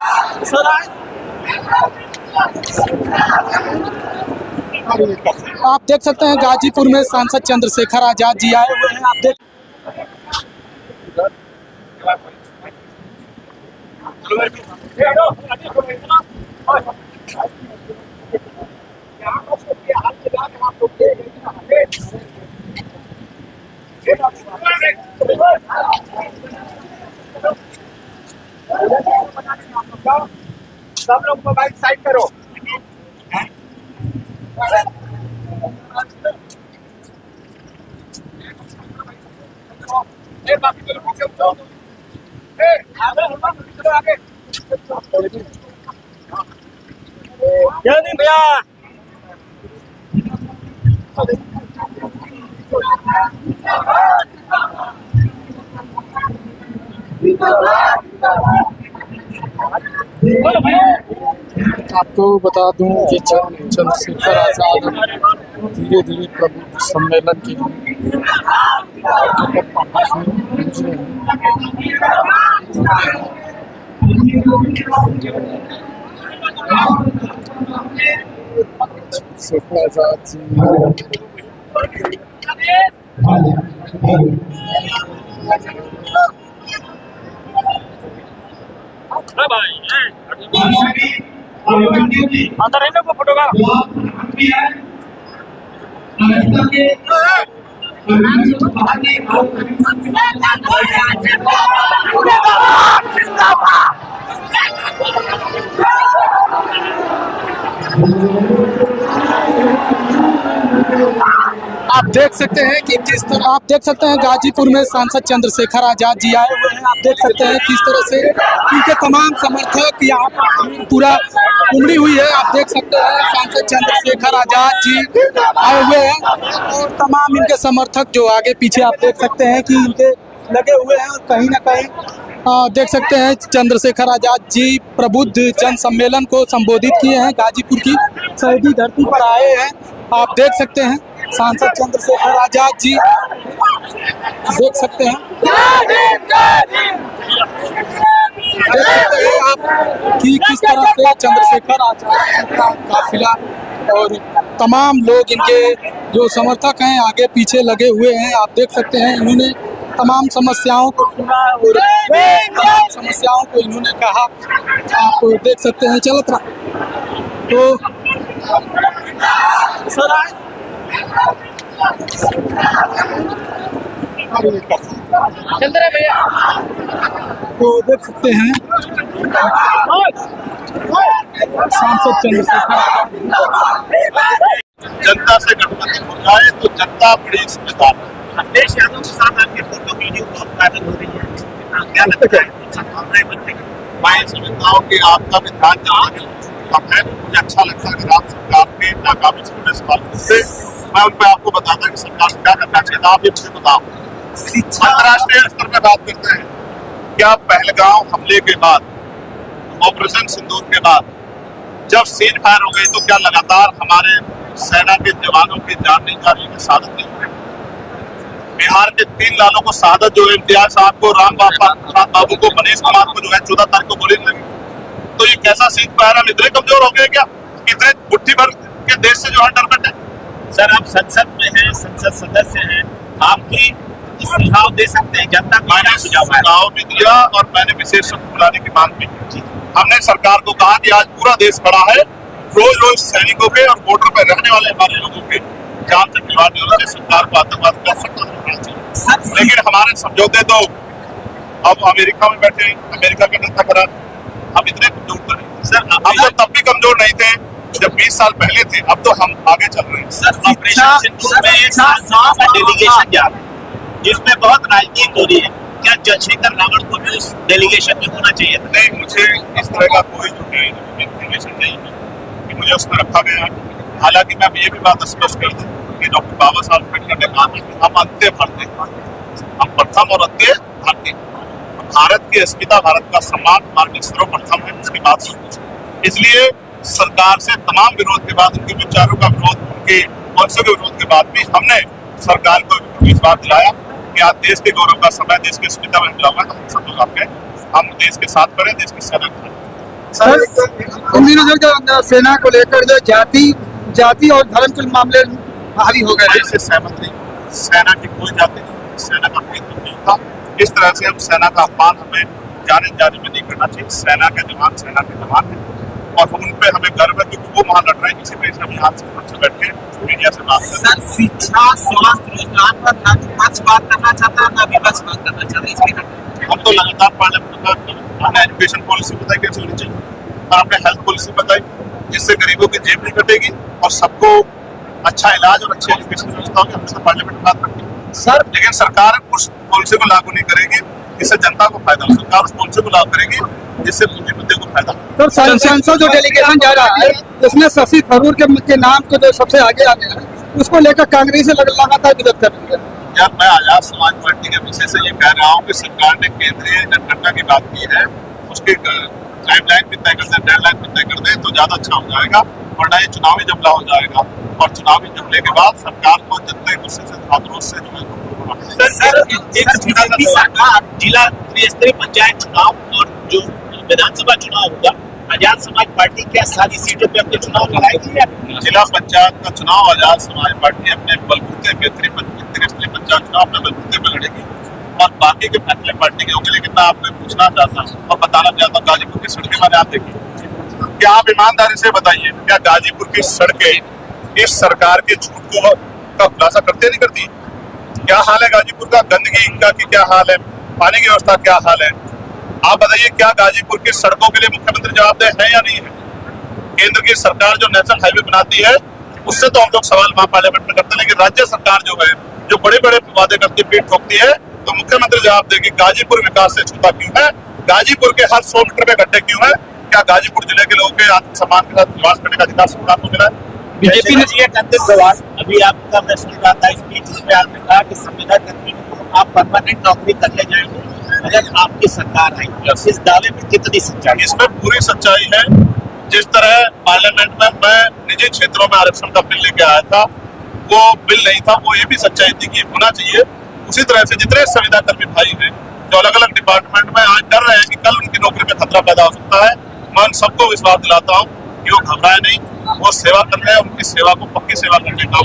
आप देख सकते हैं गाजीपुर में सांसद चंद्रशेखर आजाद जी आए हुए हैं। आप देख सब लोग मोबाइल साइड करो। बाकी लोग पीछे उठो। आगे क्या नहीं भैया। आपको बता दूं कि चंद्रशेखर आजाद धीरे धीरे प्रबुद्ध सम्मेलन के चंद्रशेखर आजाद जी अंदर रहने को फोटो का आप देख सकते हैं कि किस तरह आप देख सकते हैं गाजीपुर में सांसद चंद्रशेखर आजाद जी आए हुए हैं। आप देख सकते हैं किस तरह से उनके तमाम समर्थक यहाँ पर पूरा उमड़ी हुई है। आप देख सकते हैं सांसद चंद्रशेखर आजाद जी आए हुए हैं और तमाम इनके समर्थक जो आगे पीछे आप देख सकते हैं कि इनके लगे हुए हैं और कहीं ना कहीं देख सकते हैं चंद्रशेखर आजाद जी प्रबुद्ध जन सम्मेलन को संबोधित किए हैं। गाजीपुर की शहीदी धरती पर आए हैं। आप देख सकते हैं सांसद चंद्रशेखर आजाद जी देख सकते हैं आप कि किस तरह से चंद्रशेखर आजाद का काफिला और तमाम लोग इनके जो समर्थक हैं आगे पीछे लगे हुए हैं। आप देख सकते हैं इन्होंने तमाम समस्याओं को सुना और तमाम समस्याओं को इन्होंने कहा। आप देख सकते हैं चलत रहा तो सर चलते रहे भैया। तो देख सकते हैं सांसद चंद्रशेखर जनता से गठबंधन हो जाए तो जनता बड़ी जिम्मेदार है। अखिलेश यादव के साथ आपके फोटो वीडियो बहुत वायरल हो रही है, क्या लगता है संभावनाएं बनते हैं? मैं समझता हूँ कि आपका भी ध्यान जहाँ है मुझे अच्छा लगता है कि आप सरकार के नाकामी से सवाल पूछते मैं उन पर आपको बताता कि सरकार क्या करना चाहिए। आप ये मुझे बताओ अंतर्राष्ट्रीय स्तर पर बात करते हैं क्या पहलगांव हमले के बाद ऑपरेशन सिंदूर के बाद जब सीज फायर हो गई तो क्या लगातार हमारे सेना के जवानों की जान नहीं जा रही है, शहादत नहीं हो रही? बिहार के 3 लालों को शहादत जो इम्तियाज साहब को, राम बाबू को, मनीष कुमार को जो है 14 तारीख को गोली लगी। तो ये कैसा सीज फायर? हम इतने कमजोर हो गए क्या? इतने मुट्ठी भर के देश से जो है डर है? सर आप संसद में हैं, संसद सदस्य हैं, आप भी सुझाव दे सकते हैं जनता को? मैंने सुझाव भी दिया और मैंने विशेष बुलाने की मांग भी की। हमने सरकार को कहा कि आज पूरा देश खड़ा है, रोज रोज सैनिकों के और बॉर्डर पर रहने वाले हमारे लोगों के जान से खिलवाड़ नहीं होना चाहिए। सरकार को आतंकवाद का सख्त होना चाहिए। लेकिन हमारे समझौते तो अब अमेरिका में बैठे, अमेरिका के नेता करा, हम इतने कमजोर तो नहीं सर। हम तो तब भी कमजोर नहीं थे जब 20 साल पहले थे, अब तो हम आगे चल रहे हैं। सर ऑपरेशन सिंदूर में एक डेलीगेशन जा रहा है जिसमें बहुत राजनीति हो रही है, क्या चंद्रशेखर रावण को भी उस डेलीगेशन में होना चाहिए? नहीं, मुझे इस तरह का कोई जो है इन्फॉर्मेशन नहीं है कि मुझे उसमें रखा गया है। हालांकि मैं ये भी बात स्पष्ट कर दूं कि डॉक्टर बाबा साहब अम्बेडकर ने कहा कि हम अंत्य भारतीय, हम प्रथम और अंत्य भारतीय। भारत की अस्मिता, भारत का सम्मान हमारे लिए सर्वप्रथम है, उसके बाद सब कुछ। इसलिए सरकार से तमाम विरोध के बाद, उनके विचारों का विरोध, उनके पॉलिसियों के विरोध के बाद भी हमने सरकार को विश्वास दिलाया कि आज देश के गौरव का समय, देश की अस्मिता में जुड़ा हुआ है। हम सब लोग आपके हम देश के साथ करें, देश की सेवा करें। सर इन दिनों जो सेना को लेकर जो जाति और धर्म के मामले हावी हो गए इससे सहमत नहीं। सेना की कोई जाति नहीं, सेना का कोई धर्म नहीं था। इस तरह से हम सेना का अपमान हमें जाने में नहीं करना चाहिए। सेना के जवान है और उन पे हमें गर्व है क्योंकि वो वहाँ लड़ रहे हैं। इसी वजह से हम यहाँ से बैठ के मीडिया से बात कर सर शिक्षा, स्वास्थ्य, रोजगार पर ना विपक्ष बात करना चाहता है ना विपक्ष बात करना चाहता है, इसके हम तो लगातार पार्लियामेंट में बात कर रहे हैं। हमने एजुकेशन पॉलिसी बताई कैसे होनी चाहिए और हमने हेल्थ पॉलिसी बताई जिससे गरीबों की जेब नहीं कटेगी और सबको अच्छा इलाज और अच्छी एजुकेशन व्यवस्था होगी। हमने पार्लियामेंट में बात रखी सर, लेकिन सरकार उस पॉलिसी को लागू नहीं करेगी जिससे जनता को फायदा हो। सरकार उस पॉलिसी को लागू करेगी जिससे पूंजीपतियों को फायदा हो। तो संसद जो डेलीगेशन जा रहा है उसमें शशि थरूर के नाम को जो सबसे आगे आ गया है उसको लेकर कांग्रेस से लगातार विरोध कर रही है। यार मैं आजाद समाज पार्टी के विषय से ये कह रहा हूँ कि सरकार ने केंद्रीय जनगणना की बात की है, उसकी टाइमलाइन भी तय कर दे, डेडलाइन भी तय कर दे तो ज्यादा अच्छा हो जाएगा, वरना ये चुनावी जमला हो जाएगा और चुनावी जमले के बाद सरकार को जनता के गुस्से से आक्रोश से जो है बीजेपी सरकार जिला त्रिस्तरीय पंचायत चुनाव और जो विधानसभा चुनाव होगा, आजाद समाज पार्टी क्या सारी सीटों पे अपने चुनाव लड़ाएगी या जिला पंचायत का चुनाव आजाद समाज पार्टी अपने बलबूते पे त्रिस्तरीय पंचायत चुनाव अपने बलबूते पे लड़ेगी और बाकी के फैसले पार्टी के होंगे। लेकिन मैं आपसे पूछना चाहता हूँ और बताना चाहता हूँ गाजीपुर की सड़कें मैंने आप देखी, क्या आप ईमानदारी से बताइए क्या गाजीपुर की सड़कें इस सरकार के झूठ का खुलासा करते नहीं करती? क्या हाल है गाजीपुर का, गंदगी का की क्या हाल है, पानी की व्यवस्था क्या हाल है? आप बताइए क्या गाजीपुर की सड़कों के लिए मुख्यमंत्री जवाबदेह है या नहीं है? केंद्र की सरकार जो नेशनल हाईवे बनाती है उससे तो हम लोग सवाल वहां पार्लियामेंट में करते हैं, लेकिन राज्य सरकार जो है जो बड़े बड़े वादे करती है, पीठ ठोकती है, तो मुख्यमंत्री जवाब देगी गाजीपुर विकास से छूटा क्यों है, गाजीपुर के हर 100 मीटर में गड्ढे क्यों है, क्या गाजीपुर जिले के लोगों के आत्मसम्मान के साथ निवास करने का अधिकार सरकार को मिला है? बीजेपी ने ये अंतिम सवाल अभी आपका मैं सुन रहा था स्पीच, जिसमें आपने कहा कि संविदा कर्मियों को आप परमानेंट नौकरी कर ले जाएंगे अगर आपकी सरकार आई। इस दावे में कितनी सच्चाई? इसमें पूरी सच्चाई है। जिस तरह पार्लियामेंट में मैं निजी क्षेत्रों में आरक्षण का बिल लेके आया था, वो बिल नहीं था, वो ये भी सच्चाई थी कि होना चाहिए। उसी तरह से जितने संविदा कर्मी भाई हैं जो अलग अलग डिपार्टमेंट में आज डर रहे हैं कि कल उनकी नौकरी में खतरा पैदा हो सकता है, मैं उन सबको विश्वास दिलाता हूँ कि वो घबराए नहीं, वो सेवा कर रहे हैं, उनकी सेवा को पक्की सेवा करने का